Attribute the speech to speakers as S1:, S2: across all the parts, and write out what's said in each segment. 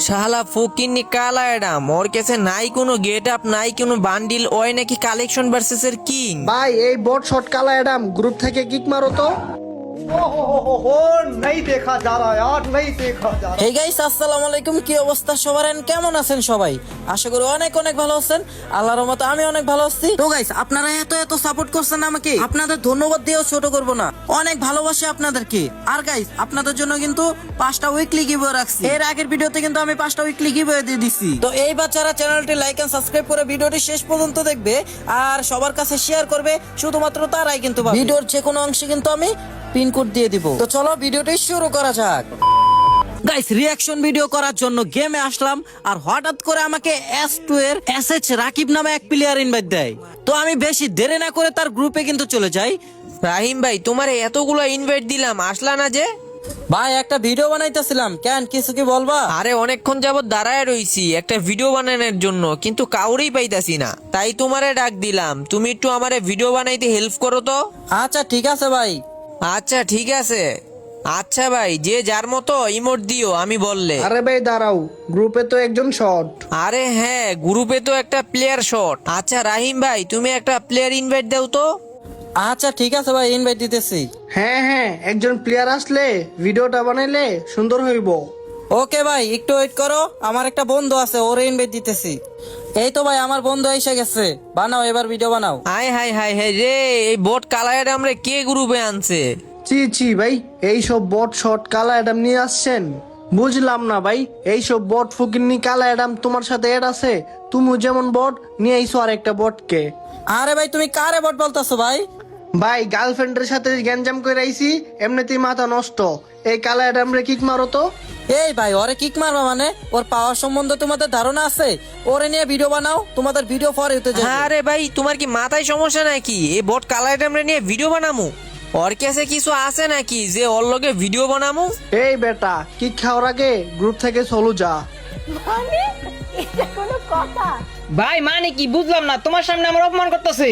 S1: শালা ফকিন্নি কালা অ্যাডাম, ওর কাছে নাই কোনো গেট আপ, নাই কোনো বান্ডিল, ওই নাকি কালেকশন ভার্সেসের কিং।
S2: ভাই এই বট শট কালা অ্যাডাম গ্রুপ থেকে কিক মারো তো।
S3: नहीं देखा जा रहा यार, नहीं देखा जा रहा।
S4: হে গাইস, আসসালামু আলাইকুম। কি অবস্থা সবার? কেমন আছেন সবাই? আশা করি অনেক অনেক ভালো আছেন। আল্লাহর রহমতে আমি অনেক ভালো আছি। তো গাইস, আপনারা এত সাপোর্ট করছেন আমাকে, আপনাদের ধন্যবাদ দিয়েও ছোট করব না। অনেক ভালোবাসি আপনাদেরকে। আর গাইস, আপনাদের জন্য কিন্তু 5টা উইকলি গিভওয়ে রাখছি। এর আগের ভিডিওতে কিন্তু আমি 5টা উইকলি গিভওয়ে দিয়ে দিছি। তো এই বাচ্চারা চ্যানেলটি লাইক এন্ড সাবস্ক্রাইব করে ভিডিওটি শেষ পর্যন্ত দেখবে আর সবার কাছে শেয়ার করবে, শুধুমাত্র তারাই কিন্তু পাবে। ভিডিওর যে কোনো অংশে কিন্তু আমি পিন কোড দিয়ে দিব। তো চলো ভিডিওটি শুরু করা যাক। গাইস, রিঅ্যাকশন ভিডিও করার জন্য গেমে আসলাম আর হঠাৎ করে আমাকে S2 এর SH রাকিব নামে এক প্লেয়ার ইনভাইট দেয়। তো আমি বেশি দেরি না করে তার গ্রুপে কিন্তু চলে যাই।
S1: রাহিম ভাই, তোমার এতগুলো ইনভাইট দিলাম, আসলা না যে?
S4: ভাই একটা ভিডিও বানাইতেছিলাম, কেন কিছু কি বলবা?
S1: আরে অনেকক্ষণ যাবত দাঁড়ায় রইছি একটা ভিডিও বানানোর জন্য, কিন্তু কাউরেই পাইতাছি না, তাই তোমারে ডাক দিলাম। তুমি একটু আমারে ভিডিও বানাইতে হেল্প করো তো।
S4: আচ্ছা ঠিক আছে ভাই।
S1: আচ্ছা ঠিক আছে। আচ্ছা ভাই, যে যার মতো ইমোট দিও আমি বললে।
S2: আরে ভাই দাঁড়াও, গ্রুপে তো একজন শট।
S1: আরে হ্যাঁ, গ্রুপে তো একটা প্লেয়ার শট। আচ্ছা রাহিম ভাই, তুমি একটা প্লেয়ার ইনভাইট দাও তো।
S4: আচ্ছা ঠিক আছে ভাই, ইনভাইট দিতেছি।
S2: হ্যাঁ হ্যাঁ, একজন প্লেয়ার আসলে ভিডিওটা বানাইলে সুন্দর হইব।
S4: ওকে ভাই, একটু ওয়েট করো, আমার একটা বন্ধু আছে, ওরে ইনভাইট দিতেছি। এই তো ভাই, আমার বন্ধু এসে গেছে। বানাও এবার ভিডিও বানাও।
S1: হাই হাই হাই হাই রে, এই বোট কালার আমরা কে গ্রুপে আনছে?
S2: চি চি ভাই, এই সব বট শট কালা অ্যাডাম নিয়ে আসছেন? বুঝলাম না ভাই, এই সব বট ফকিন্নি কালা অ্যাডাম তোমার সাথে এড আছে? তুমি যেমন বট নিয়ে আইছো আর একটা বটকে।
S4: আরে ভাই, তুমি কারে বট বলতেছো ভাই?
S2: ভাই গার্লফ্রেন্ডের সাথে গ্যাঞ্জাম করে আইছি, এমনিতেই মাথা নষ্ট। এই কালা অ্যাডাম রে কিক মারো তো।
S4: এই ভাই, ওরে কিক মারবা মানে? ওর পাওয়ার সম্বন্ধে তোমাদের ধারণা আছে? ওরে নিয়ে ভিডিও বানাও, তোমাদের ভিডিও পরে হতে যাবে।
S1: আরে ভাই, তোমার কি মাথায় সমস্যা নাকি? এই বোট কালার আমরা নিয়ে ভিডিও বানামু? ওর কাছে কিছু আছে নাকি যে ওর লগে ভিডিও বানামু?
S2: এই বেটা, কিক খাওয়ার আগে গ্রুপ থেকে চলো যা।
S5: মানে এটা কোনো কথা?
S6: ভাই মানে কি বুঝলাম না, তোমার সামনে আমার অপমান করতেছে।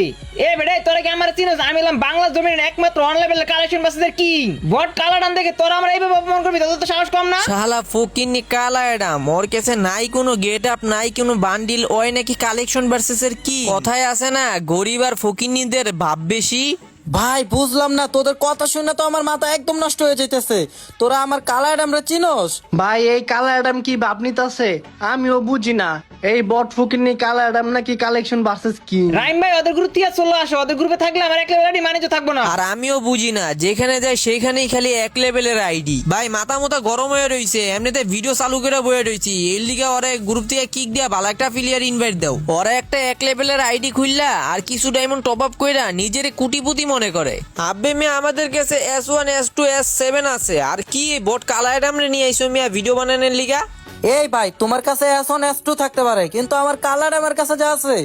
S6: এ বেড়ে তোরা কি আমার চিনোস? আমি হলাম বাংলা জমিনের একমাত্র অন লেভেলের কালেকশন বাসের কিং। বট কালা ডান দেখে তোরা আমার এইভাবে অপমান করবি, তোদের তো সাহস কম না?
S1: শালা ফকিন্নি কালা অ্যাডাম, ওর কাছে নাই কোনো গেট আপ, নাই কোনো বান্ডিল, ওই নাকি কালেকশন ভার্সেসের কি কথায় আছে না, গরিব আর ফকিন্নিদের ভাব বেশি।
S4: ভাই বুঝলাম না, তোদের কথা শুনে তো আমার মাথা একদম নষ্ট হয়ে যাইতেছে। তোরা আমার কালার আমরা চিনোস?
S2: ভাই এই কালা অ্যাডাম কি ভাব নিতাছে আমিও বুঝি না। এই বট ফকিন্নি কালা অ্যাডাম নাকি কালেকশন ভার্সেস কি?
S6: রাইম ভাই, ওদের গ্রুপ থেকে চলে আসো। ওদের গ্রুপে থাকলে আমার এক লেভেল আইডি মানিয়ে থাকবো না।
S1: আর আমিও বুঝি না, যেখানে যাই সেখানেই খালি এক লেভেলের আইডি। ভাই মাথা মোতা গরম হয়ে রইছে, এমনিতে ভিডিও চালু করে বয়ে রইছি, এর লিগে ওরা গ্রুপ থেকে কিক দিয়া ভালো একটা প্লেয়ার ইনভাইট দাও। ওরা একটা এক লেভেলের আইডি খুললা আর কিছু ডায়মন্ড টপ আপ কইরা নিজের কুটিপুতি মনে করে। আব্বে মিয়া, আমাদের কাছে S1 S2 S7 আছে, আর কি বট কালা অ্যাডামরে নিয়ে আইছো মিয়া ভিডিও বানানোর লিগা?
S4: এই ভাই, তোমার কাছে S1 S2 থাকতে পারে, কিন্তু আমার কালার আমার কাছে যা আছে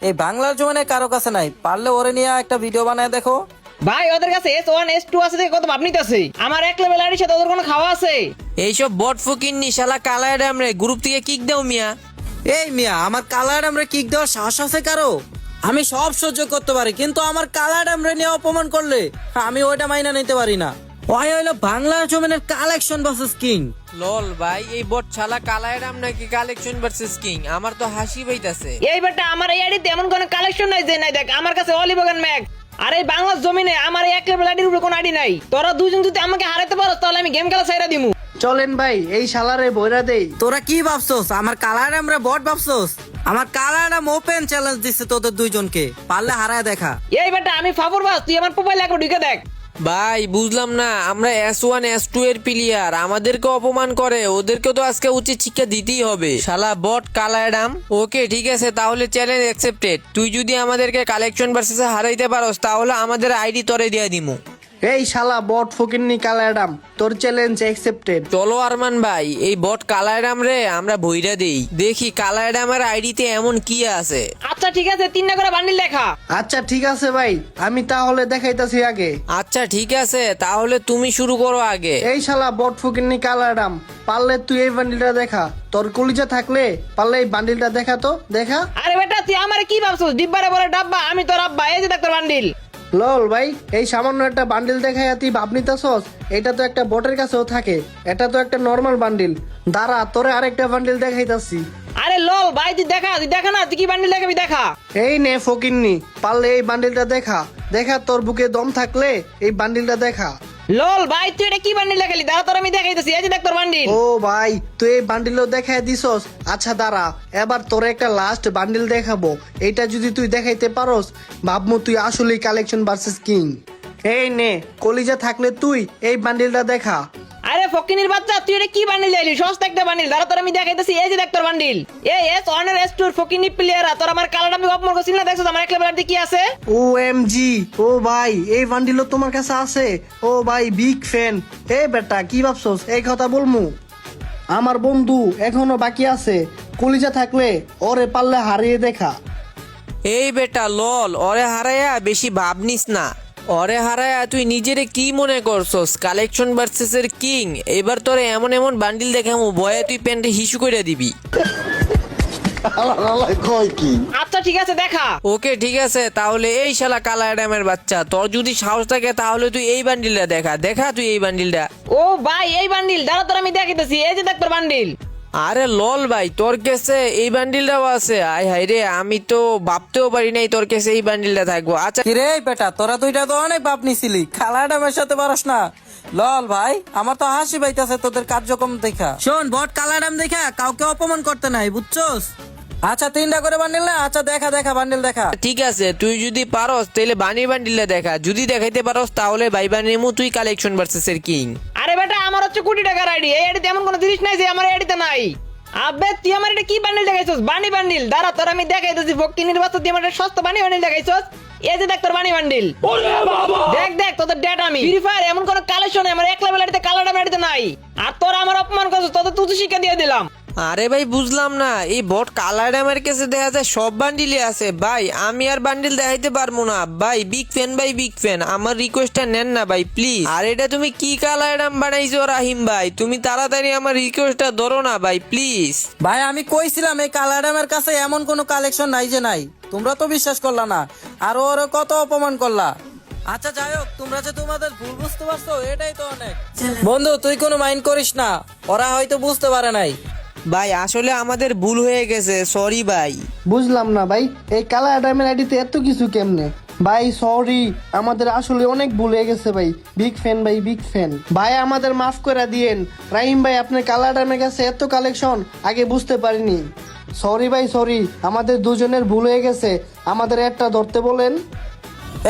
S4: এই বাংলার জমিনে কারো কাছে নাই। পারলে ওরে নিয়ে একটা ভিডিও বানায় দেখো।
S6: ভাই ওদের কাছে S1 S2 আছে দেখে কত ভাব নিতেছে। আমার এক লেভেল আইডির সাথে ওদের কোনো খাওয়া আছে?
S1: এইসব বট ফকিন্নি শালা কালা অ্যাডামরে গ্রুপ থেকে কিক দাও মিয়া।
S4: এই মিয়া, আমার কালার আমরা কিক দেওয়ার সাহস আছে কারো? আমি সব সহ্য করতে পারি, কিন্তু আমার কালার আমরা নিয়ে অপমান করলে আমি ওইটা মাইনা নিতে পারি না। ওই হইলো বাংলার জমিনের কালেকশন ভার্সেস কিং।
S1: লল ভাই, এই বট শালা কালা অ্যাডাম নাকি কালেকশন ভার্সেস কিং? আমার তো হাসি পাইতাছে।
S6: এই বেটা, আমার এই আইডিতে এমন কোনো কালেকশন নাই যে নাই। দেখ আমার কাছে অলিভগান ম্যাক। আর এই বাংলার জমিনে আমার এই এক লেভেল আইডির উপরে কোনো আইডি নাই। তোরা দুজন যদি আমাকে হারাতে পারো তাহলে আমি গেম খেলা ছাইরা দিমু।
S2: চলেন ভাই এই শালারে বইরা দেই।
S4: তোরা কি ভাবছস? আমার কালার আমরা বট ভাবছস? আমার কালার ওপেন চ্যালেঞ্জ দিচ্ছে তোদের দুইজনকে, পারলে হারায় দেখা।
S6: এই বেটা, আমি ফাফর বাস, তুই আমার প্রোফাইল একবার ঢুকে দেখ।
S1: ভাই বুঝলাম না, আমরা S1 S2 এর প্লেয়ার, আমাদেরকে অপমান করে, ওদেরকে তো আজকে উচিত শিক্ষা দিতেই হবে। শালা বট কালা অ্যাডাম। ওকে ঠিক আছে, তাহলে চ্যালেঞ্জ অ্যাকসেপ্টেড। তুই যদি আমাদেরকে কালেকশন ভার্সেসে হারাইতে পারোস তাহলে আমাদের আইডি তোরে দিয়ে দিমু।
S2: এই শালা বট ফকিন্নি কালা অ্যাডাম, তোর চ্যালেঞ্জ অ্যাকসেপ্টেড।
S1: চলো আরমান ভাই, এই বট কালা অ্যাডাম রে আমরা ভইরা দেই, দেখি কালা অ্যাডামের আইডিতে এমন কি আছে।
S6: আচ্ছা ঠিক আছে, 3টা করে বান্ডিল লেখা।
S2: আচ্ছা ঠিক আছে ভাই, আমি তাহলে দেখাইতাছি আগে।
S1: আচ্ছা ঠিক আছে, তাহলে তুমি শুরু করো আগে।
S2: এই শালা বট ফকিন্নি কালা অ্যাডাম, পারলে তুই এই বান্ডিলটা দেখা। তোর কলিজা থাকলে পারলে এই বান্ডিলটা দেখা তো দেখা।
S6: আরে বেটা, তুই আমারে কি ভাবছিস? ডিব্বারে বলে ডাব্বা, আমি তোর আব্বা। এই যে দেখ তোর বান্ডিল।
S2: লল ভাই, এই সামান্য একটা বান্ডিল দেখাই তুই ভাব নিতেছস? এটা তো একটা বটের কাছেও থাকে, এটা তো একটা নর্মাল বান্ডিল। দাঁড়া, তোরে আরেকটা বান্ডিল দেখাইতাছি।
S6: আরে লল ভাই তুই দেখা না, তুই কি বান্ডিল দেখাবি দেখা।
S2: এই নে ফকিন্নি, পারলে এই বান্ডিলটা দেখা। দেখা, তোর বুকে দম থাকলে এই বান্ডিলটা দেখা।
S6: লল ভাই তুই এটা কি বান্ডিল দেখালি, দাঁড়া তোর আমি দেখাইতেছি, এই যে দেখ তোর বান্ডিল।
S2: ও ভাই, তুই এই বান্ডিলও দেখাই দিছস? আচ্ছা দাঁড়া, এবার তোর একটা লাস্ট বান্ডিল দেখাবো। এইটা যদি তুই দেখাইতে পারোস, ভাবমু তুই আসলেই কালেকশন ভার্সেস কিং। এই নে, কলিজা থাকলে তুই এই বান্ডিলটা দেখা।
S6: আরে ফকিনির বাচ্চা, তুই এটা কি বান্ডিল দিলি? সস্তা একটা বান্ডিল, দাঁড়া তোর আমি দেখাইতেছি, এই যে দেখ তোর বান্ডিল। এই এস অনার এস টুর ফকিনি প্লেয়ার, তোর আমার কালার আমি অপমান করছিস না? দেখছস আমার এক লেভেল কি আছে?
S2: OMG, ও ভাই, এই বান্ডিলও তোমার কাছে আছে? ও ভাই, বিগ ফ্যান। এ বেটা, কি ভাবছস এই কথা বলমু? আমার বন্ধু এখনো বাকি আছে, কলিজা থাকলে ওরে পারলে হারিয়ে দেখা।
S1: এই বেটা লল, ওরে হারায়া বেশি ভাব নিস না। ওরে হারায়া তুই নিজেরে কি মনে করছস কালেকশন ভার্সেসের কিং? এবার তোরে এমন এমন বান্ডিল দেখামু, বয়ে তুই প্যান্টে হিসু করে দিবি।
S6: আচ্ছা ঠিক আছে দেখা।
S1: ওকে ঠিক আছে, তাহলে এই শালা কালা অ্যাডামের বাচ্চা, তোর যদি সাহস থাকে তাহলে তুই এই বান্ডিলটা দেখা তুই এই বান্ডিলটা।
S6: ও ভাই এই বান্ডিল, দাঁড়া তোর আমি দেখাইতেছি, এই যে দেখ তোর বান্ডিল।
S1: আরে লল ভাই, তোর কাছে এই বান্ডিলটাও আছে? আয় হায় রে, আমি তো ভাবতেও পারি নাই তোর কাছে এই বান্ডিলটা থাকবো। আচ্ছা
S4: কিরে বেটা, তোরা দুইটা তো অনেক বাপ নিছিলি, খালা ডামের সাথে পারস না। লল ভাই, আমার তো হাসি পাইতেছে তোদের কার্যক্রম দেখা। শোন, বট কালা ডাম দেখা কাউকে অপমান করতে নাই, বুঝছস? আচ্ছা 3টা করে বান্ডিল না? আচ্ছা দেখা বান্ডিল দেখা।
S1: ঠিক আছে, তুই যদি পারস তাহলে বানির বান্ডিলটা দেখা, যদি দেখাইতে পারস তাহলে ভাই বানিমু তুই কালেকশন ভার্সেসের কিং।
S6: আরে বেটা, আমার হচ্ছে কোটি টাকার আইডি, এই আইডিতে এমন কোনো জিনিস নাই যে আমার আইডিতে নাই। আবে তুই আমার এটা কি বান্ডিল দেখাইছস? বানি বান্ডিল, দাঁড়া তোর আমি দেখাইতেছি। ফকিনির বাচ্চা, তুই আমার সস্তা বানি বান্ডিল দেখাইছস, এই যে দেখ তোর বানি বান্ডিল। দেখ তোদের ডেট আমি ফ্রি ফায়ার এমন কোন কালেকশন আমার এক লেভেল আইডিতে কালার আইডিতে নাই। আর তোরা আমার অপমান করছস, তোদের তুই শিক্ষা দিয়ে দিলাম।
S1: আরে ভাই বুঝলাম না, এই বট কালার আমার কাছে দেখা যায় সব বান্ডিলই আছে ভাই, আমি আর বান্ডিল দেখাইতে পারবো না ভাই। বিগ ফ্যান ভাই, বিগ ফ্যান, আমার রিকোয়েস্টটা নেন না ভাই প্লিজ। আর এটা তুমি কি কালার বানাইছো রাহিম ভাই? তুমি তাড়াতাড়ি আমার রিকোয়েস্টটা ধরো না ভাই প্লিজ।
S4: ভাই আমি কইছিলাম এই কালা ডামের কাছে এমন কোনো কালেকশন নাই যে নাই, তোমরা তো বিশ্বাস করলা না, আর ওর কত অপমান করলা। আচ্ছা যাই হোক, তোমরা যে তোমাদের ভুল বুঝতে পারছো এটাই তো অনেক। বন্ধু তুই কোনো মাইন্ড করিস না, ওরা হয়তো বুঝতে পারে নাই।
S1: ভাই আসলে আমাদের ভুল হয়ে গেছে, সরি ভাই।
S2: বুঝলাম না ভাই, এই কালা অ্যাডামের আইডিতে এত কিছু কেমনে? ভাই সরি, আমাদের আসলে অনেক ভুল হয়ে গেছে ভাই। বিগ ফ্যান ভাই, বিগ ফ্যান ভাই, আমাদের মাফ করে দিয়েন। রাহিম ভাই, আপনার কালা অ্যাডামের কাছে এত কালেকশন আগে বুঝতে পারিনি। সরি ভাই, সরি, আমাদের দুজনের ভুল হয়ে গেছে, আমাদের একটা ধরতে বলেন।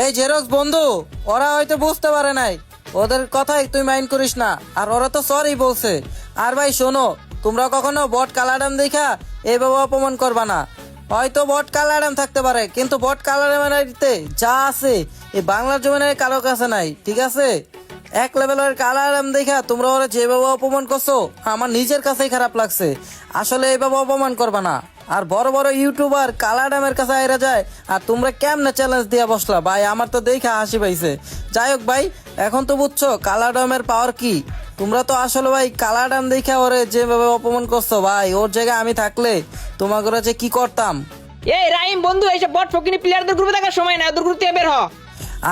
S4: এই জেরক্স বন্ধু, ওরা হয়তো বুঝতে পারে নাই, ওদের কথাই তুই মাইন্ড করিস না, আর ওরা তো সরি বলছে। আর ভাই শোনো, তোমরা কখনো বট কালাডাম দেখা এইভাবে অপমান করবা না। হয়তো বট কালাডাম থাকতে পারে, কিন্তু বট কালাডামে যা আছে এই বাংলার জমিনে কারো কাছে নাই, ঠিক আছে? এক লেভেলের কালাডাম দেখা তোমরা ওরা যেভাবে অপমান করছো, আমার নিজের কাছেই খারাপ লাগছে। আসলে এইভাবে অপমান করবা না। আর বড় বড় ইউটিউবার কালাডামের কাছে আইরা যায়, আর তোমরা কেমনে চ্যালেঞ্জ দিয়ে বসলা ভাই? আমার তো দেখা হাসি পাইছে। যাই হোক ভাই, এখন তো বুঝছো কালাডামের পাওয়ার কি। তোমরা তো আসলে ভাই কালাডাম দেখা ওরে যেভাবে অপমান করছো ভাই, ওর জায়গায় আমি থাকলে তোমাকে যে কি করতাম।
S6: এই রাহিম বন্ধু, এইসব বট ফকিনি প্লেয়ারদের গ্রুপে থাকার সময় না, ওদের গ্রুপ থেকে বের হ।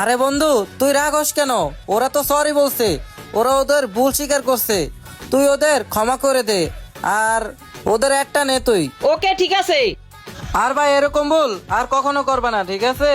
S4: আরে বন্ধু তুই রাগ হস কেন? ওরা তো সরি বলছে, ওরা ওদের ভুল স্বীকার করছে, তুই ওদের ক্ষমা করে দে, আর ওদের একটা নে তুই।
S6: ওকে ঠিক আছে।
S4: আর ভাই এরকম ভুল আর কখনো করবে না, ঠিক আছে?